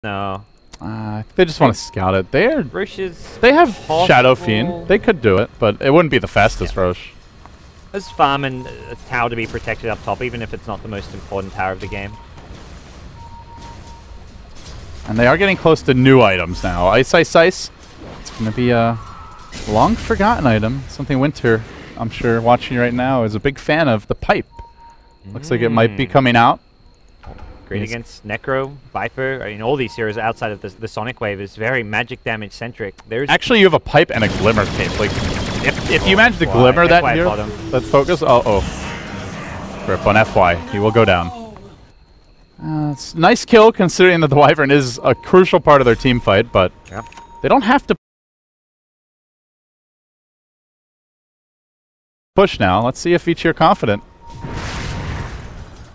No. They just want to scout it. They have possible. Shadow Fiend. They could do it, but it wouldn't be the fastest Roche. There's farm and a tower to be protected up top, even if it's not the most important tower of the game. And they are getting close to new items now. Ice, Ice, Ice. It's going to be a long-forgotten item. Something Winter, I'm sure, watching right now, is a big fan of. The pipe. Looks like it might be coming out. Great against Necro, Viper. I mean, all these heroes outside of the Sonic Wave is very magic damage centric. Actually, you have a pipe and a Glimmer cape. Like, if you manage to Glimmer that hero, let's focus. Grip on FY. He will go down. It's a nice kill considering that the Wyvern is a crucial part of their team fight, but they don't have to push now. Let's see if Vici are confident.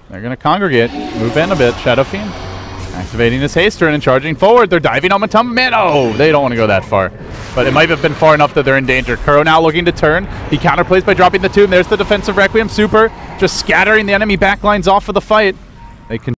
They're going to congregate, move in a bit. Shadow Fiend activating his haste turn and charging forward. They're diving on Matumba. Man, oh, they don't want to go that far. But it might have been far enough that they're in danger. Kuro now looking to turn. He counterplays by dropping the tomb. There's the defensive Requiem super, just scattering the enemy backlines off of the fight. They can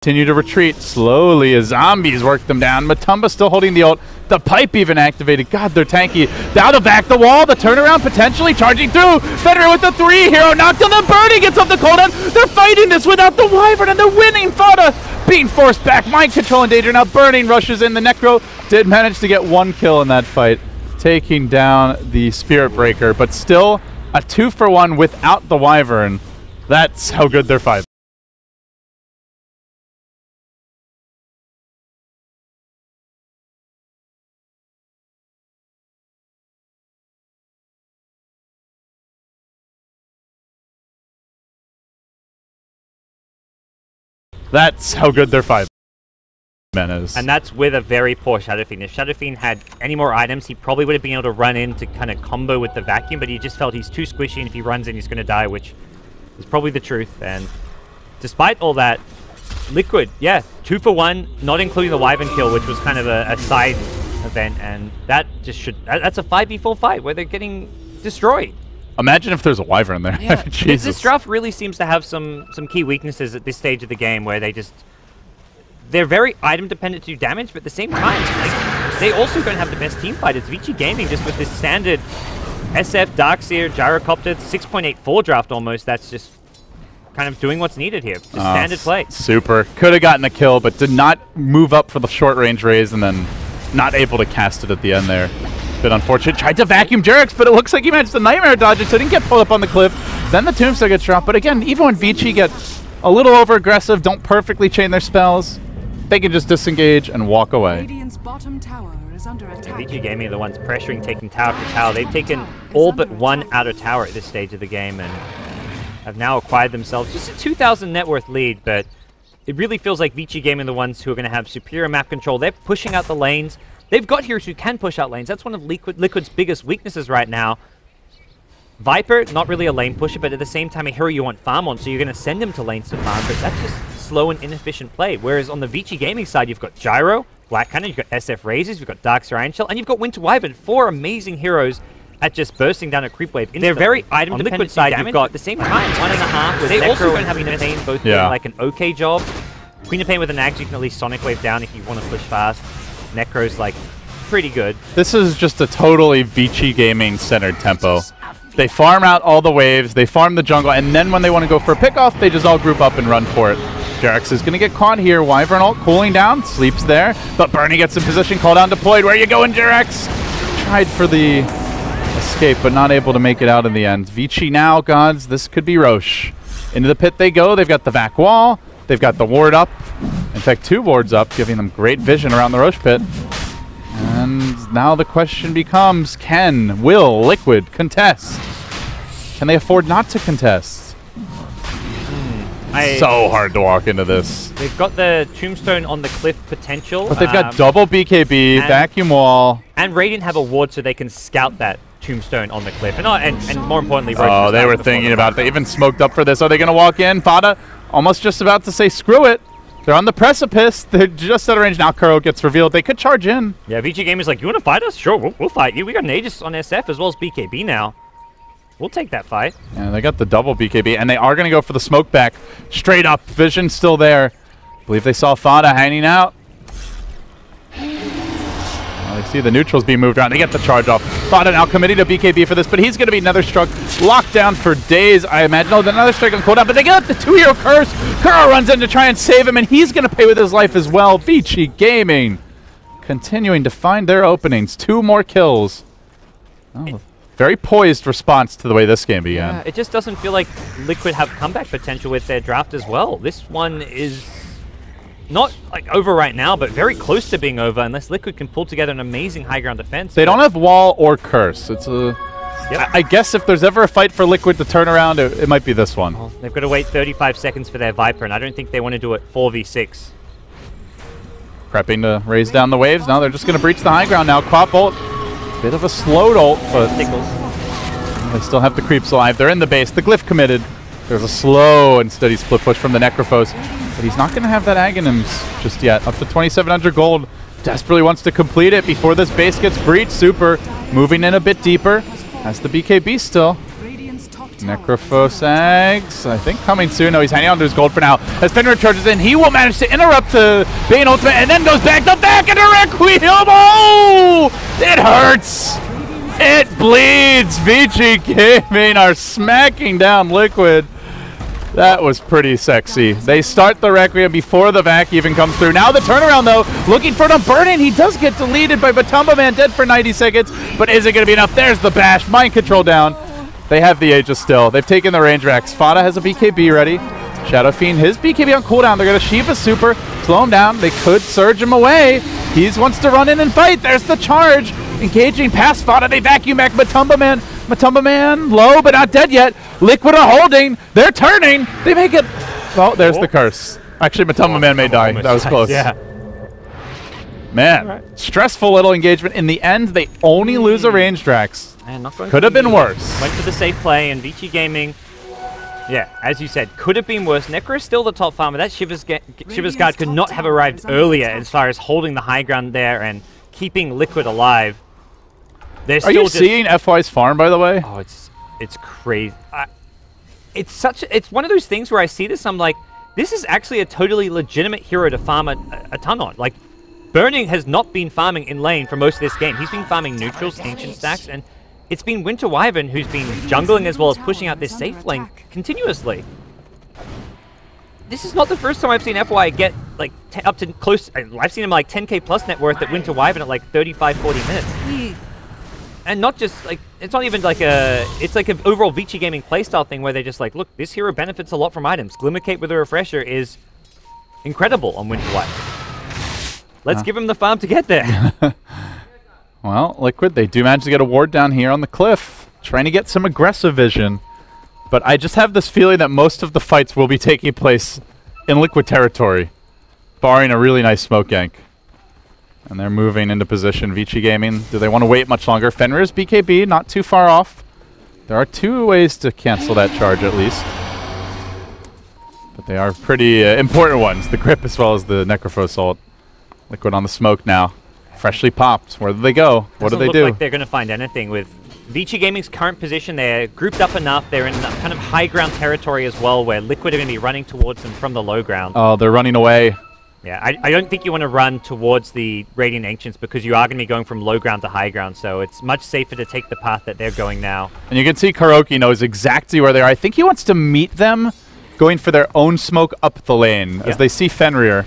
continue to retreat slowly as zombies work them down. Matumba still holding the ult. The pipe even activated. God, they're tanky. Down the back, the wall, the turnaround potentially charging through. Federer with the 3 hero knocked on the Birdie gets off the cooldown. They're fighting this without the Wyvern and they're winning. Fada being forced back. Mind control in danger now. Burning rushes in. The Necro did manage to get 1 kill in that fight, taking down the Spirit Breaker, but still a 2-for-1 without the Wyvern. That's how good they're fighting. That's how good their 5 men is. And that's with a very poor Shadow Fiend. If Shadow Fiend had any more items, he probably would have been able to run in to kind of combo with the vacuum, but he just felt he's too squishy, and if he runs in, he's going to die, which is probably the truth. And despite all that, Liquid, 2-for-1, not including the Wyvern kill, which was kind of a side event, and that just that's a 5v4 fight where they're getting destroyed. Imagine if there's a Wyvern there. Yeah. Jesus. This draft really seems to have some key weaknesses at this stage of the game where they're very item dependent to do damage, but at the same time, like, they also don't have the best team fight. It's Vici Gaming just with this standard SF, Darkseer, Gyrocopter, 6.84 draft almost. That's just kind of doing what's needed here. Just standard play. Super. Could have gotten a kill, but did not move up for the short range raise and then not able to cast it at the end there. Bit unfortunate. Tried to vacuum Jerax, but it looks like he managed to Nightmare dodge it, so didn't get pulled up on the cliff. Then the Tombstone gets dropped. But again, even when Vici get a little over-aggressive, don't perfectly chain their spells, they can just disengage and walk away. Radiant's bottom tower is under attack. Vici Gaming are the ones pressuring, taking tower after tower. They've taken all but 1 outer tower at this stage of the game and have now acquired themselves just a 2,000 net worth lead, but it really feels like Vici Gaming are the ones who are going to have superior map control. They're pushing out the lanes. They've got heroes who can push out lanes. That's one of Liquid's biggest weaknesses right now. Viper, not really a lane pusher, but at the same time a hero you want farm on, so you're going to send him to lanes to farm, but that's just slow and inefficient play. Whereas on the Vici Gaming side, you've got Gyro, Black Cannon, you've got SF Razors, you've got Darkseer Iron Shell, and you've got Winter Wyvern. 4 amazing heroes at just bursting down a creep wave. They're very item dependent. On Liquid side, you've got at the same time 1.5 with they Necro also don't have Queen of Pain, both doing like an okay job. Queen of Pain with an Axe, you can at least Sonic Wave down if you want to push fast. Necro's like pretty good. This is just a totally Vici Gaming centered tempo. They farm out all the waves, they farm the jungle, and then when they want to go for a pickoff, they just all group up and run for it. Jerax is going to get caught here. Wyvern ult cooling down, sleeps there, but Bernie gets in position, call down deployed. Where you going, Jerax? Tried for the escape, but not able to make it out in the end. Vici now, gods, this could be Roche. Into the pit they go. They've got the vac wall, they've got the ward up. In fact, 2 wards up, giving them great vision around the Roche pit. And now the question becomes, will Liquid contest? Can they afford not to contest? So hard to walk into this. They've got the Tombstone on the cliff potential. But they've got double BKB, vacuum wall. And Radiant have a ward so they can scout that Tombstone on the cliff. And more importantly, oh, they were thinking about it. They even smoked up for this. Are they going to walk in? Fada almost just about to say, screw it. They're on the precipice. They're just out of range. Now Kuro gets revealed. They could charge in. Yeah, Vici Gaming is like, you want to fight us? Sure, we'll fight you. We got an Aegis on SF as well as BKB now. We'll take that fight. Yeah, they got the double BKB, and they are going to go for the smoke back. Straight up, vision still there. I believe they saw Fada hanging out. Well, they see the neutrals being moved around. They get the charge off. Fada now committing to BKB for this, but he's going to be nether struck, locked down for days, I imagine. Oh, another strike on cooldown, but they get the 2-hero curse. Kuro runs in to try and save him, and he's going to pay with his life as well. Vici Gaming continuing to find their openings. 2 more kills. Oh. Very poised response to the way this game began. Yeah, it just doesn't feel like Liquid have comeback potential with their draft as well. This one is not like over right now, but very close to being over unless Liquid can pull together an amazing high ground defense. They don't have wall or curse. It's a... Yep. I guess if there's ever a fight for Liquid to turn around, it might be this one. Well, they've got to wait 35 seconds for their Viper, and I don't think they want to do it 4v6. Prepping to raise down the waves. Now they're just going to breach the high ground now. Quap ult. Bit of a slowed ult, but they still have the creeps alive. They're in the base. The glyph committed. There's a slow and steady split push from the Necrophos, but he's not going to have that Aghanims just yet. Up to 2,700 gold. Desperately wants to complete it before this base gets breached. Super moving in a bit deeper. Has the BKB still. Necrophos Ags, I think coming soon. No, he's hanging on to his gold for now. As Fenrir charges in, he will manage to interrupt the Bane ultimate and then goes back into Requiem. Oh! It hurts! It bleeds! Vici Gaming are smacking down Liquid. That was pretty sexy. They start the Requiem before the Vac even comes through. Now the turnaround, though, looking for the burn-in. He does get deleted by Matumba Man, dead for 90 seconds, but is it going to be enough? There's the bash. Mind control down. They have the Aegis still. They've taken the range racks. Fada has a BKB ready. Shadow Fiend, his BKB on cooldown. They're going to Shiva Super, slow him down. They could surge him away. He wants to run in and fight. There's the charge. Engaging past Fada. They vacuum back Matumba Man. Matumba Man low, but not dead yet. Liquid are holding. They're turning. They make it. Oh, there's the curse. Actually, Matumba Man may die. That was close. Yeah. Man, stressful little engagement. In the end, they only lose a range Drax. Could have been worse. Went for the safe play, and Vici Gaming, yeah, as you said, could have been worse. Necro is still the top farmer. That Shiva's Guard could not have arrived earlier as far as holding the high ground there and keeping Liquid alive. Are you seeing FY's farm, by the way? Oh, it's crazy. It's one of those things where I see this, I'm like, this is actually a totally legitimate hero to farm a ton on. Like, Burning has not been farming in lane for most of this game. He's been farming neutrals, ancient stacks, and it's been Winter Wyvern who's been jungling as well as pushing out this safe lane continuously. This is not the first time I've seen FY get like up to close. I've seen him like 10k plus net worth at Winter Wyvern at like 35-40 minutes. And not just like, it's not even like it's like an overall Vici Gaming playstyle thing where they're just like, look, this hero benefits a lot from items. Glimmercape with a refresher is incredible on Winter Wyvern. Let's give him the farm to get there. Well, Liquid, they do manage to get a ward down here on the cliff, trying to get some aggressive vision. But I just have this feeling that most of the fights will be taking place in Liquid territory, barring a really nice smoke gank. And they're moving into position. Vici Gaming, do they want to wait much longer? Fenrir's BKB, not too far off. There are 2 ways to cancel that charge at least. But they are pretty important ones, the grip as well as the Necrophos ult. Liquid on the smoke now. Freshly popped. Where do they go? What do they do? Doesn't look like they're going to find anything with Vici Gaming's current position. They're grouped up enough. They're in kind of high ground territory as well, where Liquid are going to be running towards them from the low ground. Oh, they're running away. Yeah, I don't think you want to run towards the Radiant Ancients because you are going to be going from low ground to high ground, so it's much safer to take the path that they're going now. And you can see Kuroki knows exactly where they are. I think he wants to meet them going for their own smoke up the lane as they see Fenrir.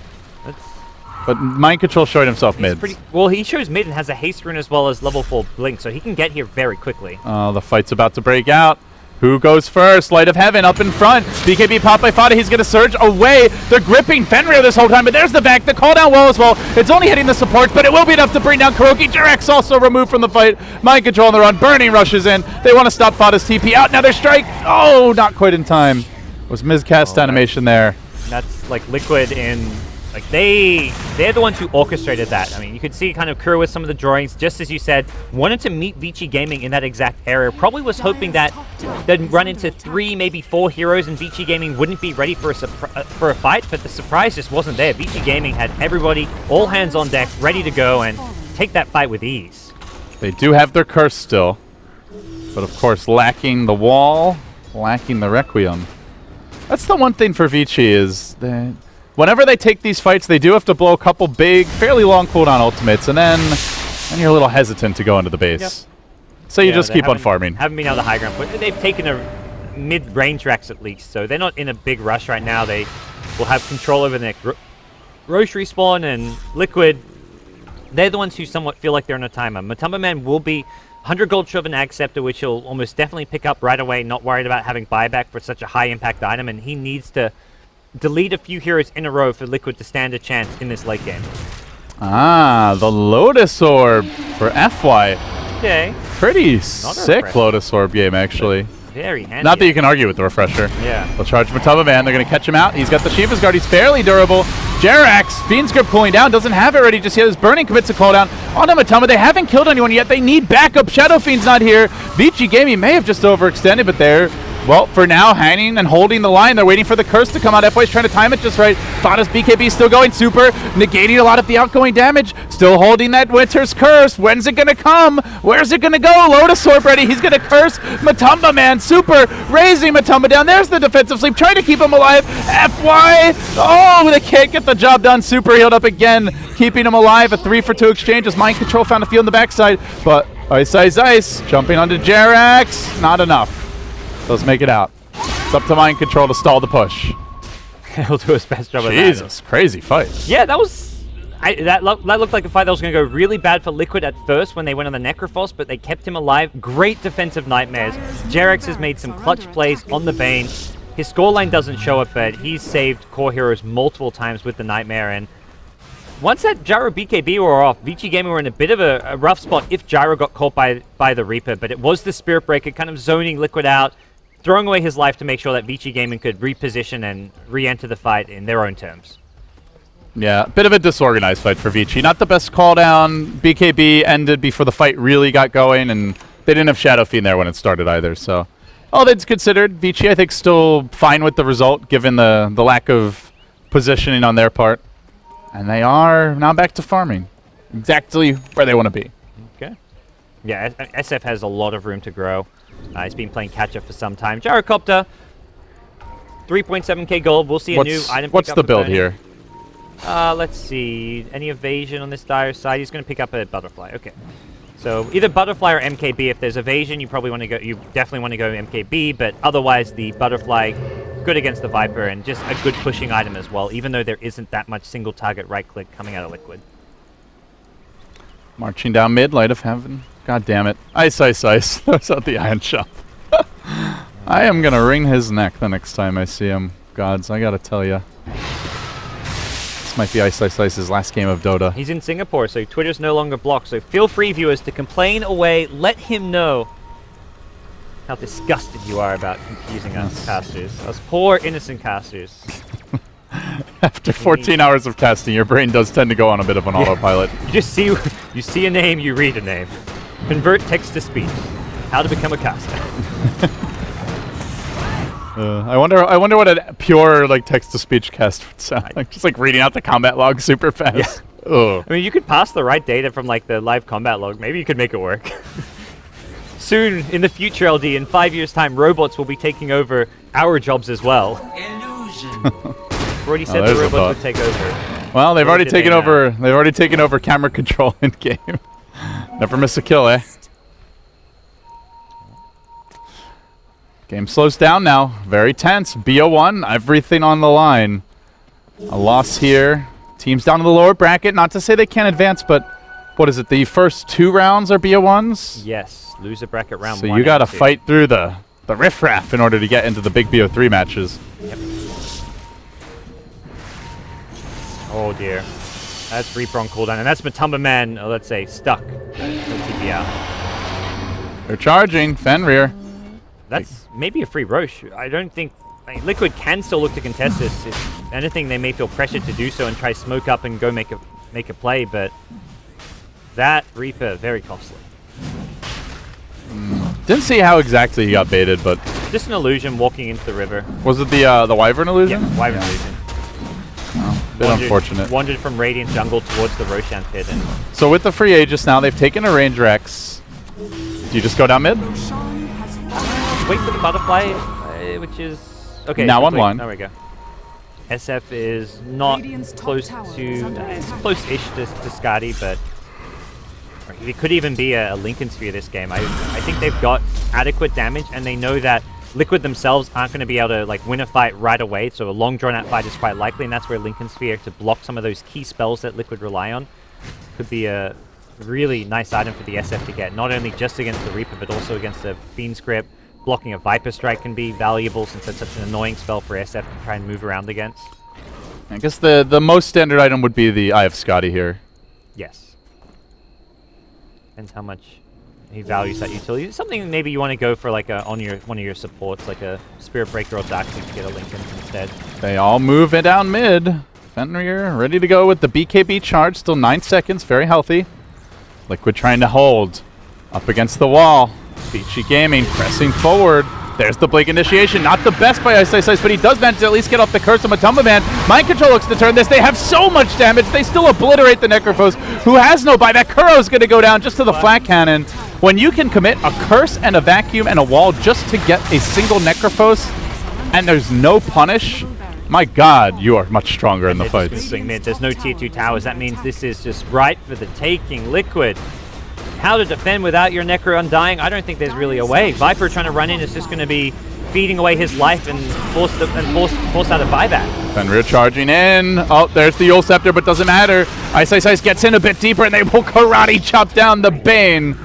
But Mind Control showed himself mid. Well, he shows mid and has a haste rune as well as level 4 blink, so he can get here very quickly. Oh, the fight's about to break out. Who goes first? Light of Heaven up in front. BKB popped by Fada. He's going to surge away. They're gripping Fenrir this whole time, but there's the back. The call down well as well. It's only hitting the supports, but it will be enough to bring down Kuroki. Jarex also removed from the fight. Mind Control on the run. Burning rushes in. They want to stop Fada's TP out. Now they're strike. Oh, not quite in time. It was miscast animation there. That's like Liquid in... Like, they're the ones who orchestrated that. I mean, you could see kind of Kuro with some of the drawings, just as you said, wanted to meet Vici Gaming in that exact area. Probably was hoping that they'd run into 3, maybe 4 heroes and Vici Gaming wouldn't be ready for a fight, but the surprise just wasn't there. Vici Gaming had everybody, all hands on deck, ready to go and take that fight with ease. They do have their curse still. But of course, lacking the wall, lacking the Requiem. That's the one thing for Vici is that whenever they take these fights, they do have to blow a couple big, fairly long cooldown ultimates, and then you're a little hesitant to go into the base. Yep. So you just keep on farming. Haven't been on the high ground, but they've taken a mid-range racks at least, so they're not in a big rush right now. They will have control over the next Roche respawn, and Liquid, they're the ones who somewhat feel like they're on a timer. Matumba Man will be 100 gold short of an Ag Scepter, which he'll almost definitely pick up right away, not worried about having buyback for such a high-impact item, and he needs to delete a few heroes in a row for Liquid to stand a chance in this late game. Ah, the Lotus Orb for FY. Okay. Pretty sick Lotus Orb game, actually. Very handy. Not that you can argue with the refresher. Yeah. They'll charge Matumba Man. They're going to catch him out. He's got the Shiva's Guard. He's fairly durable. Jerax, Fiend's Grip pulling down. Doesn't have it ready just yet. His Burning commits a call down onto Matumba. They haven't killed anyone yet. They need backup. Shadow Fiend's not here. Vici Gaming may have just overextended, but they're, well, for now, hanging and holding the line. They're waiting for the curse to come out. FY's trying to time it just right. Thana's BKB still going super, negating a lot of the outgoing damage. Still holding that Winter's Curse. When's it going to come? Where's it going to go? Lotus Orb ready. He's going to curse Matumba Man. Super, raising Matumba down. There's the defensive sleep, trying to keep him alive. FY, oh, they can't get the job done. Super healed up again, keeping him alive. A 3-for-2 exchange as Mind Control found a field on the backside, but Ice, jumping onto Jerax, not enough. Let's make it out. It's up to Mind Control to stall the push. He'll do his best job of that. Jesus, crazy fight. Yeah, that was... that looked like a fight that was going to go really bad for Liquid at first when they went on the Necrophos, but they kept him alive. Great defensive nightmares. Jerax has made some clutch plays on the Bane. His scoreline doesn't show it, but he's saved core heroes multiple times with the Nightmare, and once that Gyro BKB were off, Vici Gaming were in a bit of a rough spot if Gyro got caught by the Reaper, but it was the Spirit Breaker kind of zoning Liquid out, throwing away his life to make sure that Vici Gaming could reposition and re-enter the fight in their own terms. Yeah, a bit of a disorganized fight for Vici. Not the best call down. BKB ended before the fight really got going, and they didn't have Shadow Fiend there when it started either, so all that's considered, Vici, I think, still fine with the result, given the lack of positioning on their part. And they are now back to farming. Exactly where they want to be. Okay. Yeah, SF has a lot of room to grow. He's been playing catch-up for some time. Gyrocopter, 3.7k gold. We'll see a new item pick What's up the for build Tony. here? Let's see. Any evasion on this dire side? He's going to pick up a Butterfly. Okay. So either Butterfly or MKB. If there's evasion, you probably want to go. You definitely want to go MKB. But otherwise, the Butterfly, good against the Viper, and just a good pushing item as well. Even though there isn't that much single target right click coming out of Liquid. Marching down mid, Light of Heaven. God damn it! Ice. Throws out the Iron Shop. I am gonna wring his neck the next time I see him. Gods, I gotta tell ya. This might be Ice's last game of Dota. He's in Singapore, so Twitter's no longer blocked. So feel free, viewers, to complain away. Let him know how disgusted you are about confusing us casters. Us poor, innocent casters. After 14 hours of casting, your brain does tend to go on a bit of an autopilot. You just see a name, you read a name. Convert text to speech. How to become a caster. I wonder what a pure text-to-speech cast would sound like. Just reading out the combat log super fast. Yeah. Ugh. I mean, you could pass the right data from the live combat log. Maybe you could make it work. Soon, in the future, LD, in 5 years' time, robots will be taking over our jobs as well. Illusion. We've already said the robots would take over. Well, they've already taken over. They've already taken over camera control in game. Never miss a kill, eh? Game slows down now. Very tense. BO1, everything on the line. A loss here. Teams down in the lower bracket. Not to say they can't advance, but what is it? The first 2 rounds are BO1s? Yes. Loser bracket round 1. So you got to fight through the riffraff in order to get into the big BO3 matches. Yep. Oh dear. That's Reaper on cooldown. And that's Matumba Man, let's say, stuck. TP out. They're charging. Fenrir. That's maybe a free Roche. I don't think... Liquid can still look to contest this. If anything, they may feel pressured to do so and try smoke up and go make a play, but that Reaper, very costly. Didn't see how exactly he got baited, but... Just an illusion walking into the river. Was it the Wyvern illusion? Yeah, Wyvern illusion. Oh, bit unfortunate. Wandered from Radiant jungle towards the Roshan pit. And so with the free Aegis now, they've taken a range Rex. Do you just go down mid? wait for the butterfly, which is... Okay, now on one. There we go. SF is not close to... it's close-ish to Skadi, but... It could even be a Lincoln Sphere this game. I think they've got adequate damage, and they know that Liquid themselves aren't going to be able to like win a fight right away, so a long drawn-out fight is quite likely, and that's where Lincoln Sphere, to block some of those key spells that Liquid rely on, could be a really nice item for the SF to get, not only just against the Reaper, but also against the Fiend's Grip. Blocking a Viper Strike can be valuable since it's such an annoying spell for SF to try and move around against. I guess the most standard item would be the Eye of Skadi here. Yes. Depends how much he values that utility. Something maybe you want to go for like on one of your supports, like a Spirit Breaker or Dark Leaf to get a Lincoln instead. They all move it down mid. Fenrir ready to go with the BKB charge. Still 9 seconds. Very healthy. Liquid trying to hold. Up against the wall. Vici Gaming pressing forward. There's the Blink Initiation. Not the best by Ice, but he does manage to at least get off the curse of Matumba Man. Mind Control looks to turn this. They have so much damage. They still obliterate the Necrophos, who has no buyback. Kuro's going to go down just to the flat cannon. When you can commit a curse and a vacuum and a wall just to get a single Necrophos, and there's no punish, my god, you are much stronger in the fights. There's no tier 2 towers. That means this is just right for the taking. Liquid. How to defend without your Necro Undying? I don't think there's really a way. Viper trying to run in is just going to be feeding away his life and force out a buyback. Fenrir charging in. Oh, there's the Yule Scepter, but doesn't matter. Ice gets in a bit deeper, and they will karate chop down the Bane,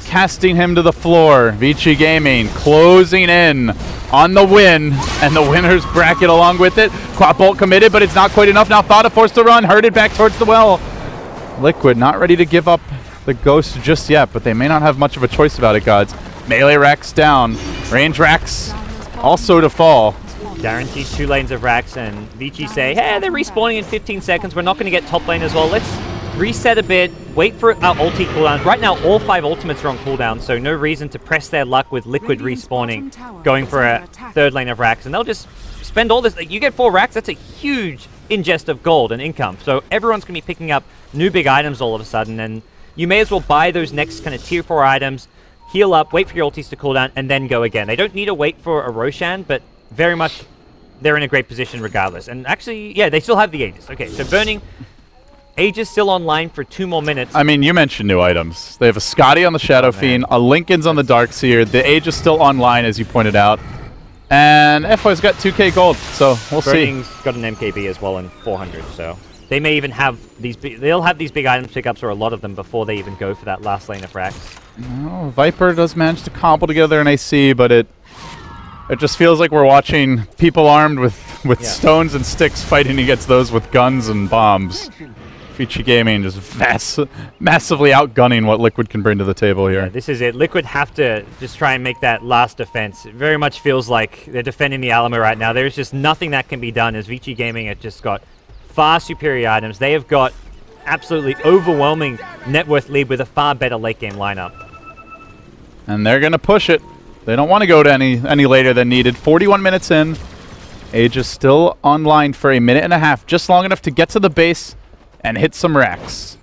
casting him to the floor. Vici Gaming closing in on the win, and the winner's bracket along with it. Quap Bolt committed, but it's not quite enough. Now Thada forced to run, herded back towards the well. Liquid not ready to give up the Ghost just yet, but they may not have much of a choice about it, gods. Melee Rax down. Range Rax also to fall. Guaranteed 2 lanes of Rax, and Vici say, hey, they're respawning in 15 seconds. We're not going to get top lane as well. Let's reset a bit, wait for our ulti cooldowns. Right now, all 5 ultimates are on cooldown, so no reason to press their luck with Liquid respawning, going for a 3rd lane of Rax, and they'll just spend all this. Like, you get 4 Rax, that's a huge ingest of gold and income. So everyone's going to be picking up new big items all of a sudden, and you may as well buy those next kind of tier 4 items, heal up, wait for your ultis to cool down, and then go again. They don't need to wait for a Roshan, but very much they're in a great position regardless. And actually, yeah, they still have the Aegis. Okay, so Burning, Aegis still online for 2 more minutes. I mean, you mentioned new items. They have a Skadi on the Shadow Fiend, a Lincoln's on the Darkseer, the Aegis still online, as you pointed out. And FY's got 2k gold, so we'll Burning's see. got an MKB as well in 400, so they may even have these they'll have these big items pickups, or a lot of them, before they even go for that last lane of Rax. Well, Viper does manage to cobble together an AC, but it just feels like we're watching people armed with stones and sticks fighting against those with guns and bombs. Vici Gaming just massively outgunning what Liquid can bring to the table here. Yeah, this is it. Liquid have to just try and make that last defense. It very much feels like they're defending the Alamo right now. There's just nothing that can be done, as Vici Gaming have just got far superior items. They have got absolutely overwhelming net worth lead with a far better late game lineup. And they're going to push it. They don't want to go to any later than needed. 41 minutes in. Aegis still online for a minute and a half, just long enough to get to the base and hit some racks.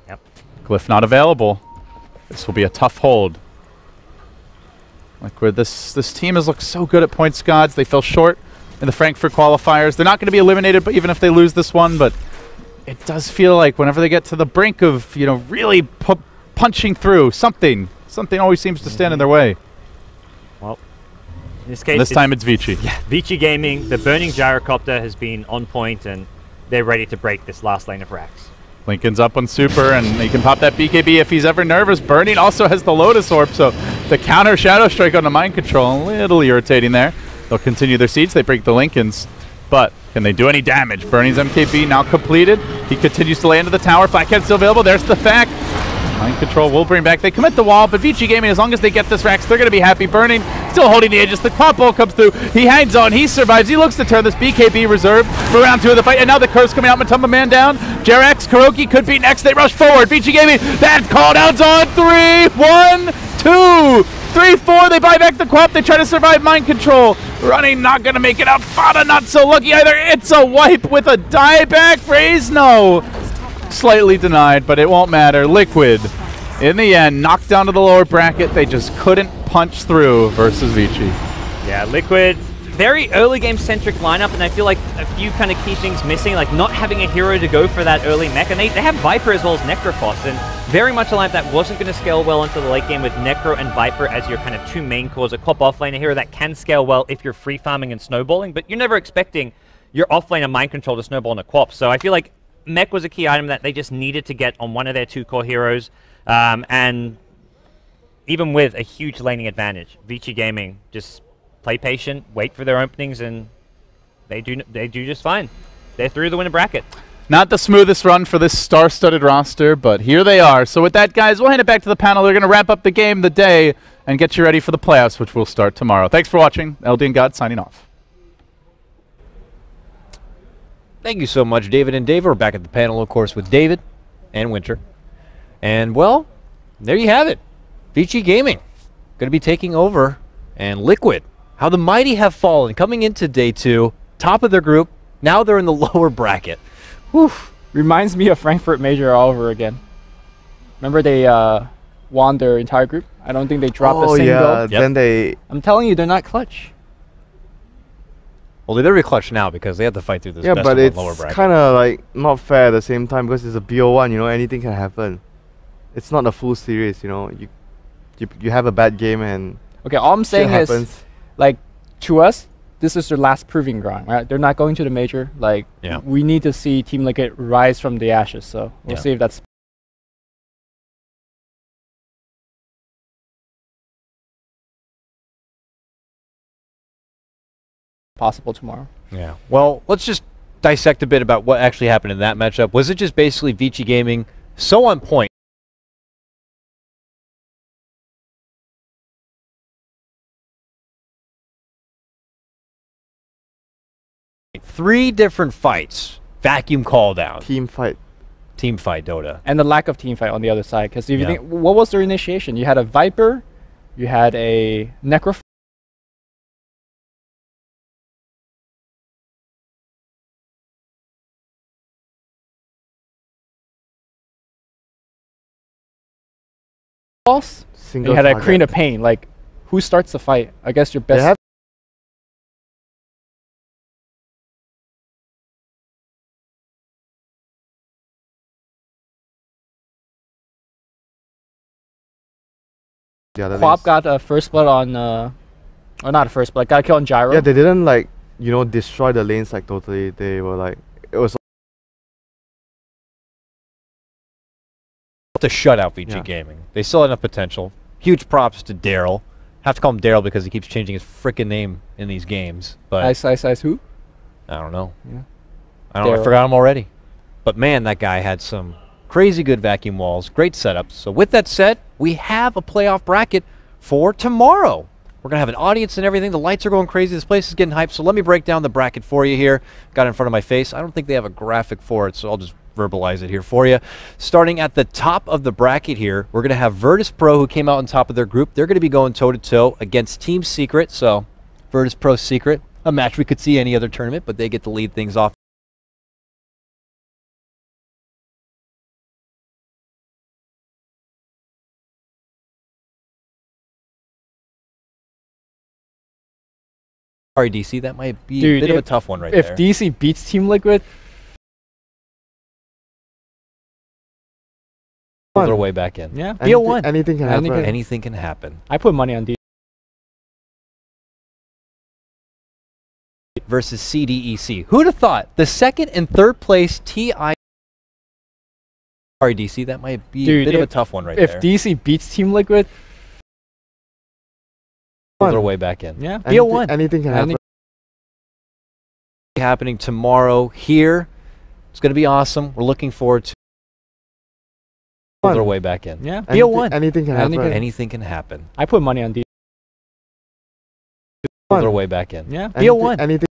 Yep. Glyph not available. This will be a tough hold. Liquid, this team has looked so good at points, gods. They fell short in the Frankfurt qualifiers. They're not going to be eliminated, but even if they lose this one, but it does feel like whenever they get to the brink of, you know, really punching through, something always seems to stand in their way. Well, in this case, this time it's Vici. Yeah, Vici Gaming. The Burning Gyrocopter has been on point, and they're ready to break this last lane of Rax. Lincoln's up on Super, and he can pop that BKB if he's ever nervous. Burning also has the Lotus Orb, so the counter Shadow Strike on the Mind Control, a little irritating there. They'll continue their siege. They break the Lincolns, but can they do any damage? Burning's MKB now completed. He continues to lay into the tower. Flat Cat's still available. There's the fact. Mind Control will bring back. They commit the wall, but Vici Gaming, as long as they get this Rax, they're going to be happy. Burning still holding the edges. The Quap Bolt comes through. He hangs on. He survives. He looks to turn this BKB reserve for round 2 of the fight. And now the curse coming out. Matumba Man down. Jerax, Kuroki could be next. They rush forward. Vici Gaming, that call down's on 3, 1, 2, 3, 4. They buy back the Quap. They try to survive Mind Control. Running, not going to make it out. Fada not so lucky either. It's a wipe with a dieback phrase. No. Slightly denied, but it won't matter. Liquid In the end, knocked down to the lower bracket. They just couldn't punch through versus Vici. Yeah, Liquid, very early game centric lineup, and I feel like a few kind of key things missing, like not having a hero to go for that early mech, and they have Viper as well as Necrophos, and very much a lineup that wasn't going to scale well into the late game with Necro and Viper as your kind of two main cores. A Cop offlane, a hero that can scale well if you're free farming and snowballing, but you're never expecting your offlaner mind control to snowball on a Quap. So I feel like mech was a key item that they just needed to get on one of their two core heroes, and even with a huge laning advantage, Vici Gaming just play patient, wait for their openings, and they do just fine. They're through the winner bracket. Not the smoothest run for this star-studded roster, but here they are. So with that, guys, we'll hand it back to the panel. They're going to wrap up the game, the day, and get you ready for the playoffs, which will start tomorrow. Thanks for watching. LD and God signing off. Thank you so much, David and Dave. We're back at the panel, of course, with David and Winter. And, well, there you have it. Vici Gaming going to be taking over, and Liquid, how the mighty have fallen, coming into day 2, top of their group. Now they're in the lower bracket. Whew. Reminds me of Frankfurt Major all over again. Remember they won their entire group? I don't think they dropped a single. Yep. Then they... I'm telling you, they're not clutch. Well, they're very clutch now because they have to fight through this Yeah, best but of it's one lower bracket. kind of like not fair at the same time because it's a BO1, you know, anything can happen. It's not a full series, you know. You have a bad game and Okay, all I'm saying is, happens. like, to us, this is their last proving ground, right? They're not going to the major. Like, Yeah. we need to see Team Liquid rise from the ashes. So we'll Yeah. see if that's possible tomorrow. Yeah. Well, let's just dissect a bit about what actually happened in that matchup. Was it just basically Vici Gaming so on point? Three different fights, vacuum call down, Team fight. team fight Dota. And the lack of team fight on the other side. Because if you Yeah. think, what was their initiation? You had a Viper, you had a Necro. And Single you had a target. Queen of Pain. Like, who starts the fight? I guess your They best. have the other Quap lanes. got a first blood on, or not a first blood, got a kill on Gyro. Yeah, they didn't like, you know, destroy the lanes like totally. They were like, it was To shut out VG Yeah. Gaming. They still had enough potential. Huge props to Daryl. Have to call him Daryl because he keeps changing his frickin' name in these games. But Ice, who? I don't know. Yeah. I don't know. I Daryl. forgot him already. But man, that guy had some crazy good vacuum walls. Great setups. So with that said, we have a playoff bracket for tomorrow. We're going to have an audience and everything. The lights are going crazy. This place is getting hyped. So let me break down the bracket for you here. Got it in front of my face. I don't think they have a graphic for it, so I'll just verbalize it here for you. Starting at the top of the bracket here, we're going to have Virtus Pro, who came out on top of their group. They're going to be going toe-to-toe against Team Secret. So Virtus Pro Secret, a match we could see any other tournament, but they get to lead things off. Sorry, DC, that might be Dude, a bit of a if- tough one right If there. DC beats Team Liquid, Pull their way back in. yeah, BO1. anything can Anything- happen. Anything can happen. I put money on DC. Versus CDEC. Who'd have thought the second and third place TI? Sorry, DC, that might be Dude, a bit of a if- tough one right If there. DC beats Team Liquid, Pull their way back in. yeah, BO1. Anything can happen. Any- Happening tomorrow here. It's going to be awesome. We're looking forward to. Pull their way back in. yeah. BO1. Anything can Anything- happen. Anything can happen. I put money on DC. Pull their way back in. Yeah, BO1. Anything.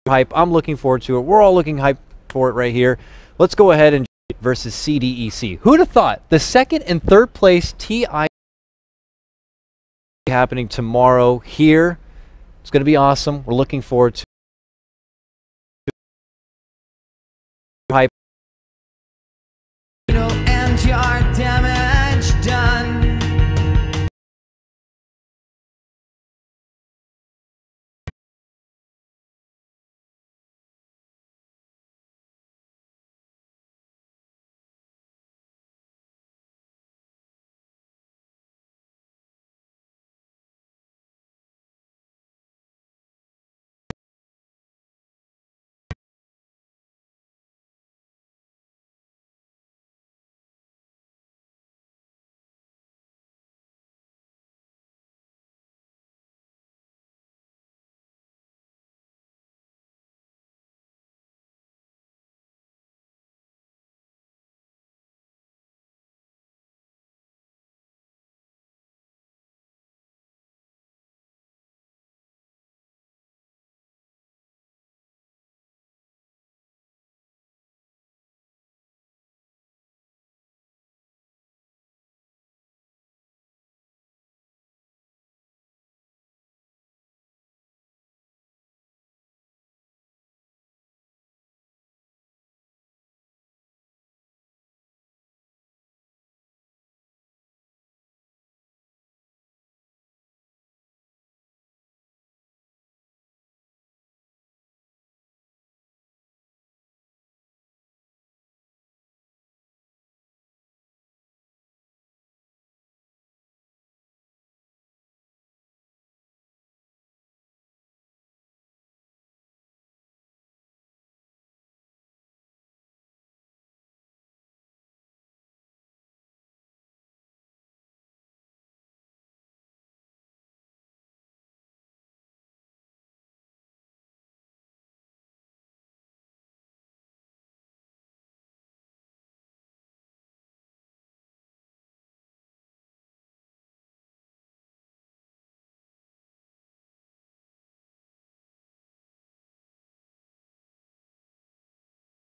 Hype. I'm looking forward to it. We're all looking hype for it right here. Let's go ahead and versus CDEC. Who'd have thought the second and third place TI happening tomorrow here. It's going to be awesome. We're looking forward to.